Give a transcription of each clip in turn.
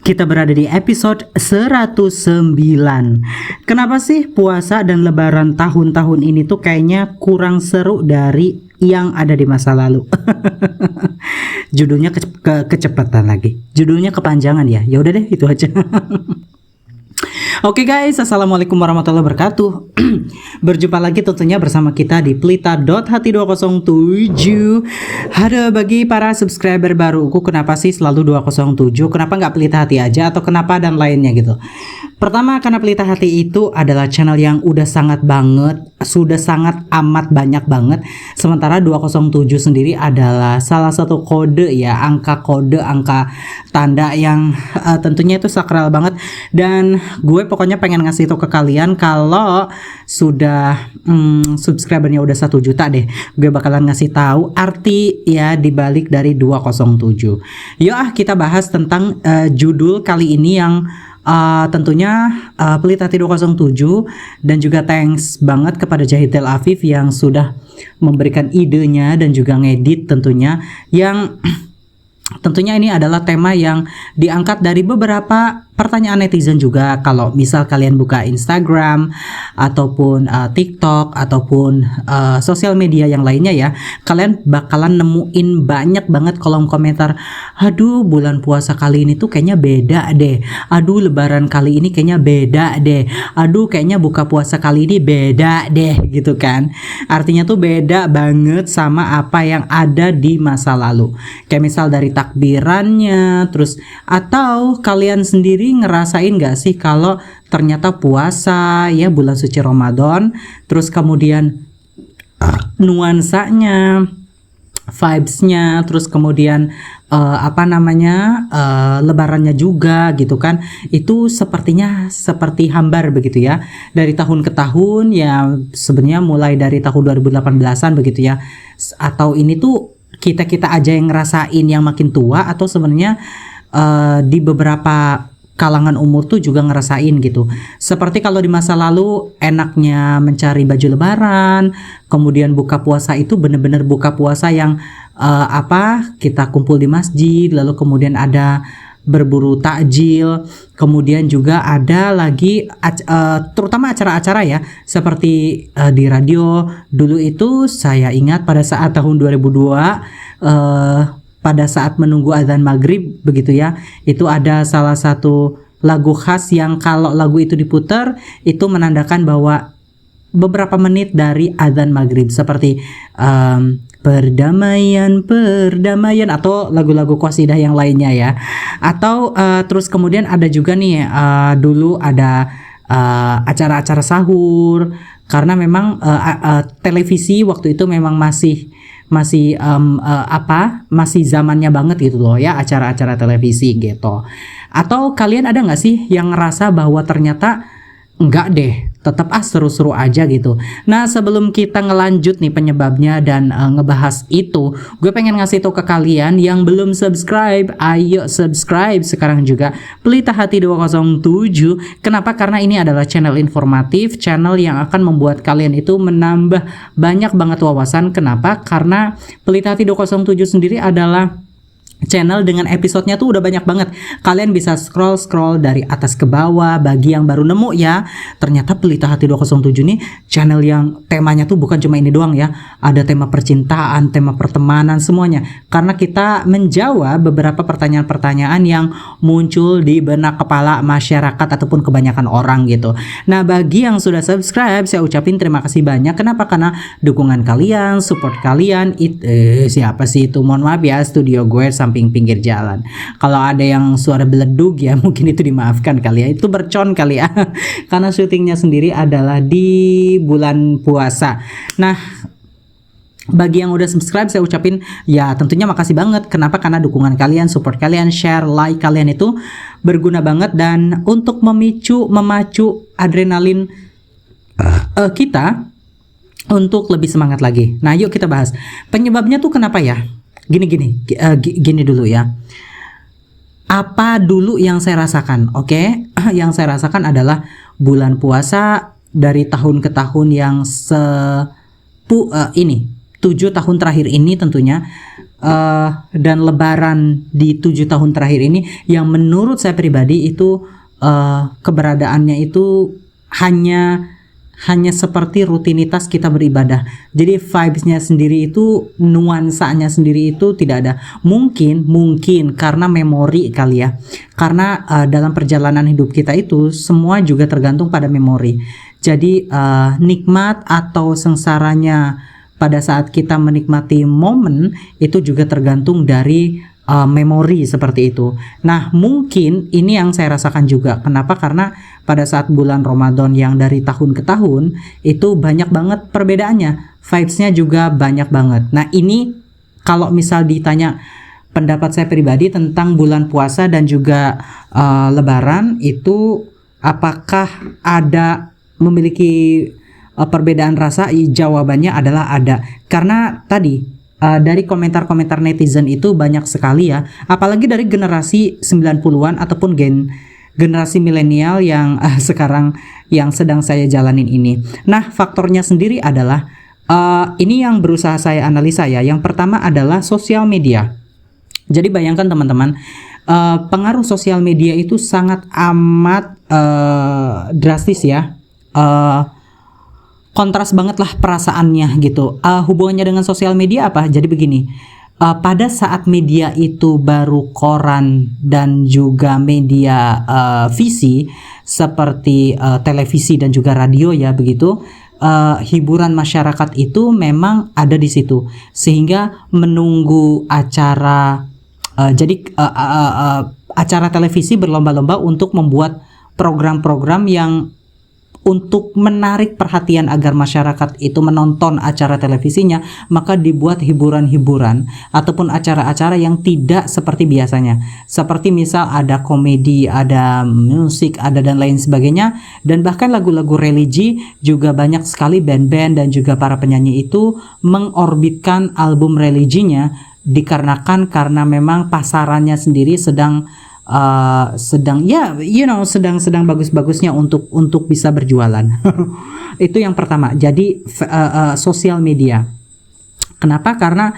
Kita berada di episode 109. Kenapa sih puasa dan lebaran tahun-tahun ini tuh kayaknya kurang seru dari yang ada di masa lalu? Judulnya kecepatan lagi. Judulnya kepanjangan ya. Ya udah deh, itu aja. Oke guys, assalamualaikum warahmatullahi wabarakatuh. Berjumpa lagi tentunya bersama kita di Pelita.hati207. Ada bagi para subscriber baruku, kenapa sih selalu 207? Kenapa nggak Pelita Hati aja atau kenapa dan lainnya gitu? Pertama, karena Pelita Hati itu adalah channel yang udah sangat amat banyak banget. Sementara 207 sendiri adalah salah satu kode ya, angka tanda yang tentunya itu sakral banget. Dan gue pokoknya pengen ngasih itu ke kalian kalau sudah subscribernya udah 1 juta deh, gue bakalan ngasih tahu arti ya dibalik dari 207. Yuk kita bahas tentang judul kali ini yang tentunya Pelita Hati 207, dan juga thanks banget kepada Jahitel Afif yang sudah memberikan idenya dan juga ngedit tentunya, yang tentunya ini adalah tema yang diangkat dari beberapa pertanyaan netizen juga. Kalau misal kalian buka Instagram ataupun TikTok ataupun sosial media yang lainnya ya, kalian bakalan nemuin banyak banget kolom komentar. Aduh, bulan puasa kali ini tuh kayaknya beda deh. Aduh, lebaran kali ini kayaknya beda deh. Aduh, kayaknya buka puasa kali ini beda deh, gitu kan. Artinya tuh beda banget sama apa yang ada di masa lalu. Kayak misal dari takbirannya, terus atau kalian sendiri ngerasain gak sih kalau ternyata puasa ya bulan suci Ramadan, terus kemudian nuansanya, vibesnya, terus kemudian lebarannya juga gitu kan, itu sepertinya seperti hambar begitu ya, dari tahun ke tahun ya, sebenarnya mulai dari tahun 2018an begitu ya, atau ini tuh kita aja yang ngerasain yang makin tua, atau sebenarnya di beberapa kalangan umur tuh juga ngerasain gitu. Seperti kalau di masa lalu enaknya mencari baju lebaran, kemudian buka puasa itu bener-bener buka puasa yang kita kumpul di masjid, lalu kemudian ada berburu takjil, kemudian juga ada lagi terutama acara-acara ya, seperti di radio dulu itu saya ingat pada saat tahun 2002 pada saat menunggu azan maghrib begitu ya, itu ada salah satu lagu khas yang kalau lagu itu diputar itu menandakan bahwa beberapa menit dari azan maghrib, seperti perdamaian atau lagu-lagu qasidah yang lainnya ya. Atau terus kemudian ada juga nih dulu ada acara-acara sahur, karena memang televisi waktu itu memang masih zamannya banget gitu loh ya, acara-acara televisi gitu. Atau kalian ada nggak sih yang ngerasa bahwa ternyata enggak deh, tetap seru-seru aja gitu. Nah, sebelum kita ngelanjut nih penyebabnya dan ngebahas itu, gue pengen ngasih tau ke kalian yang belum subscribe, ayo subscribe sekarang juga Pelita Hati 207. Kenapa? Karena ini adalah channel informatif, channel yang akan membuat kalian itu menambah banyak banget wawasan. Kenapa? Karena Pelita Hati 207 sendiri adalah channel dengan episodenya tuh udah banyak banget. Kalian bisa scroll dari atas ke bawah. Bagi yang baru nemu ya, ternyata Pelita Hati 207 nih channel yang temanya tuh bukan cuma ini doang ya. Ada tema percintaan, tema pertemanan, semuanya. Karena kita menjawab beberapa pertanyaan-pertanyaan yang muncul di benak kepala masyarakat ataupun kebanyakan orang gitu. Nah, bagi yang sudah subscribe, saya ucapin terima kasih banyak. Kenapa? Karena dukungan kalian, support kalian. Siapa sih itu? Mohon maaf ya, studio gue samping pinggir jalan. Kalau ada yang suara beledug ya mungkin itu dimaafkan kali ya, itu bercon kali ya. Karena syutingnya sendiri adalah di bulan puasa. Nah, bagi yang udah subscribe saya ucapin ya tentunya makasih banget. Kenapa? Karena dukungan kalian, support kalian, share, like kalian itu berguna banget, dan untuk memacu adrenalin kita untuk lebih semangat lagi. Nah, yuk kita bahas penyebabnya tuh kenapa ya. Gini dulu ya. Apa dulu yang saya rasakan? Oke. Yang saya rasakan adalah bulan puasa dari tahun ke tahun yang 7 tahun terakhir ini tentunya dan Lebaran di 7 tahun terakhir ini yang menurut saya pribadi itu keberadaannya itu hanya seperti rutinitas kita beribadah. Jadi vibes-nya sendiri itu, nuansanya sendiri itu tidak ada. Mungkin karena memori kali ya. Karena dalam perjalanan hidup kita itu semua juga tergantung pada memori. Jadi nikmat atau sengsaranya pada saat kita menikmati momen itu juga tergantung dari memori seperti itu. Nah, mungkin ini yang saya rasakan juga. Kenapa? Karena pada saat bulan Ramadan yang dari tahun ke tahun itu banyak banget perbedaannya. Vibes-nya juga banyak banget. Nah, ini kalau misal ditanya pendapat saya pribadi tentang bulan puasa dan juga Lebaran itu apakah ada memiliki perbedaan rasa? Jawabannya adalah ada. Karena tadi dari komentar-komentar netizen itu banyak sekali ya, apalagi dari generasi 90-an ataupun generasi milenial yang sekarang yang sedang saya jalanin ini. Nah, faktornya sendiri adalah ini yang berusaha saya analisa ya. Yang pertama adalah sosial media. Jadi bayangkan teman-teman, pengaruh sosial media itu sangat amat drastis ya. Kontras banget lah perasaannya gitu. Hubungannya dengan sosial media apa? Jadi begini, pada saat media itu baru koran dan juga media visi seperti televisi dan juga radio ya begitu, hiburan masyarakat itu memang ada di situ, sehingga menunggu acara acara televisi berlomba-lomba untuk membuat program-program yang untuk menarik perhatian agar masyarakat itu menonton acara televisinya, maka dibuat hiburan-hiburan ataupun acara-acara yang tidak seperti biasanya. Seperti misal ada komedi, ada musik, ada dan lain sebagainya, dan bahkan lagu-lagu religi juga banyak sekali band-band dan juga para penyanyi itu mengorbitkan album religinya dikarenakan karena memang pasarannya sendiri sedang sedang bagus-bagusnya untuk bisa berjualan. Itu yang pertama. Jadi sosial media. Kenapa? Karena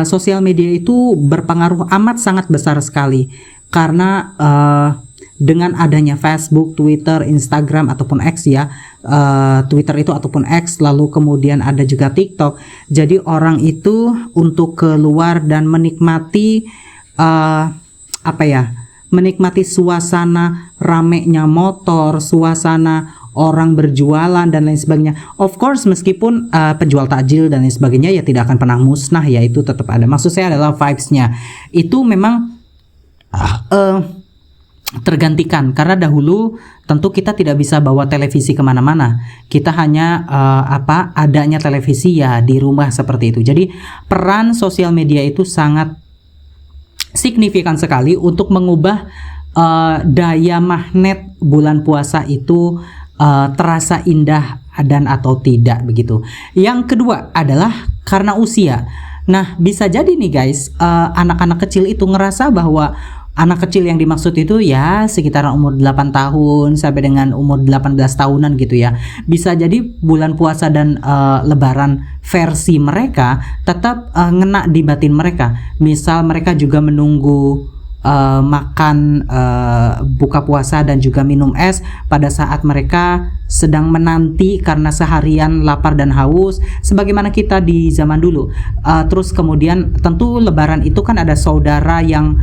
sosial media itu berpengaruh amat sangat besar sekali. Karena dengan adanya Facebook, Twitter, Instagram ataupun X ya, Twitter itu ataupun X, lalu kemudian ada juga TikTok. Jadi orang itu untuk keluar dan menikmati menikmati suasana ramenya motor, suasana orang berjualan dan lain sebagainya. Of course meskipun penjual takjil dan lain sebagainya ya tidak akan pernah musnah ya, itu tetap ada. Maksud saya adalah vibes-nya itu memang tergantikan, karena dahulu tentu kita tidak bisa bawa televisi kemana-mana. Kita hanya adanya televisi ya di rumah seperti itu. Jadi peran sosial media itu sangat signifikan sekali untuk mengubah daya magnet bulan puasa itu terasa indah dan atau tidak begitu. Yang kedua adalah karena usia. Nah, bisa jadi nih guys, anak-anak kecil itu ngerasa bahwa anak kecil yang dimaksud itu ya sekitaran umur 8 tahun sampai dengan umur 18 tahunan gitu ya. Bisa jadi bulan puasa dan Lebaran versi mereka tetap ngena di batin mereka. Misal mereka juga menunggu makan buka puasa dan juga minum es pada saat mereka sedang menanti karena seharian lapar dan haus sebagaimana kita di zaman dulu. Terus kemudian tentu Lebaran itu kan ada saudara yang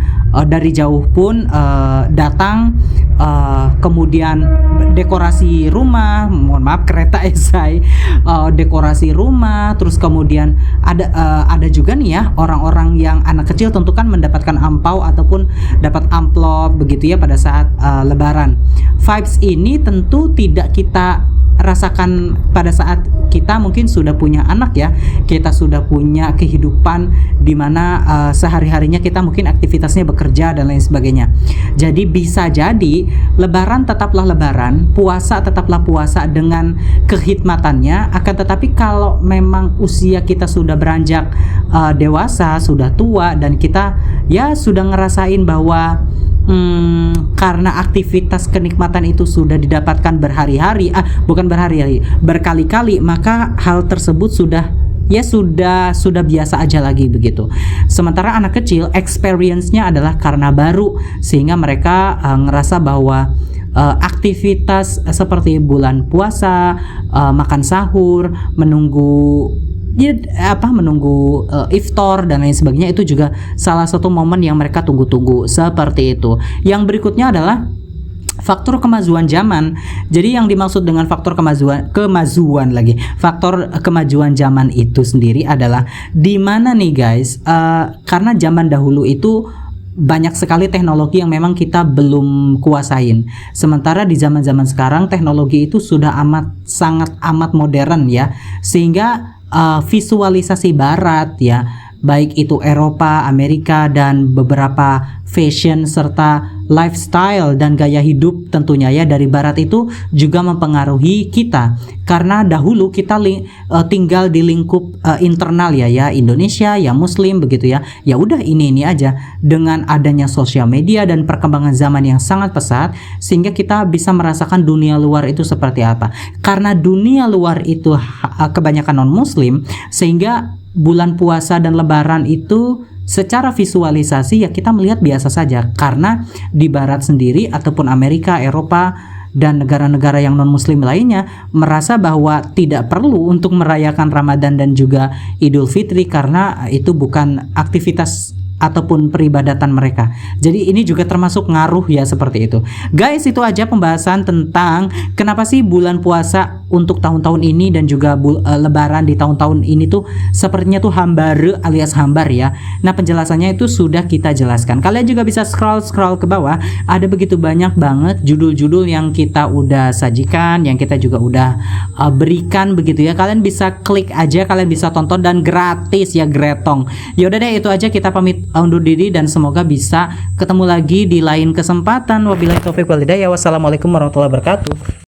dari jauh pun datang, kemudian dekorasi rumah, mohon maaf kereta esai, dekorasi rumah. Terus kemudian ada juga nih ya orang-orang yang anak kecil tentu kan mendapatkan ampau ataupun dapat amplop begitu ya pada saat Lebaran. Vibes ini tentu tidak kita rasakan pada saat kita mungkin sudah punya anak ya, kita sudah punya kehidupan di mana sehari-harinya kita mungkin aktivitasnya bekerja dan lain sebagainya. Jadi bisa jadi Lebaran tetaplah Lebaran, puasa tetaplah puasa dengan kehikmatannya. Akan tetapi kalau memang usia kita sudah beranjak dewasa, sudah tua, dan kita ya sudah ngerasain bahwa karena aktivitas kenikmatan itu sudah didapatkan berhari-hari, berkali-kali, maka hal tersebut sudah ya sudah biasa aja lagi begitu. Sementara anak kecil experience-nya adalah karena baru, sehingga mereka ngerasa bahwa aktivitas seperti bulan puasa, makan sahur, menunggu iftar dan lain sebagainya, itu juga salah satu momen yang mereka tunggu-tunggu seperti itu. Yang berikutnya adalah faktor kemajuan zaman. Jadi yang dimaksud dengan faktor faktor kemajuan zaman itu sendiri adalah di mana nih guys, karena zaman dahulu itu banyak sekali teknologi yang memang kita belum kuasain. Sementara di zaman-zaman sekarang teknologi itu sudah sangat amat modern ya, sehingga visualisasi barat ya, baik itu Eropa, Amerika, dan beberapa fashion serta lifestyle dan gaya hidup tentunya ya dari barat itu juga mempengaruhi kita. Karena dahulu kita tinggal di lingkup internal ya Indonesia, ya Muslim begitu ya. Ya udah ini aja. Dengan adanya sosial media dan perkembangan zaman yang sangat pesat, sehingga kita bisa merasakan dunia luar itu seperti apa. Karena dunia luar itu kebanyakan non Muslim, sehingga bulan puasa dan lebaran itu secara visualisasi ya kita melihat biasa saja, karena di barat sendiri ataupun Amerika, Eropa, dan negara-negara yang non-muslim lainnya merasa bahwa tidak perlu untuk merayakan Ramadan dan juga Idul Fitri karena itu bukan aktivitas ataupun peribadatan mereka. Jadi ini juga termasuk ngaruh ya, seperti itu. Guys, itu aja pembahasan tentang kenapa sih bulan puasa untuk tahun-tahun ini dan juga lebaran di tahun-tahun ini tuh sepertinya tuh hambare alias hambar ya. Nah, penjelasannya itu sudah kita jelaskan. Kalian juga bisa scroll ke bawah, ada begitu banyak banget judul-judul yang kita udah sajikan, yang kita juga udah berikan begitu ya. Kalian bisa klik aja, kalian bisa tonton dan gratis ya, gretong. Yaudah deh, itu aja, kita pamit undur diri dan semoga bisa ketemu lagi di lain kesempatan. Wabillahi taufiq wal hidayah. Wassalamualaikum warahmatullahi wabarakatuh.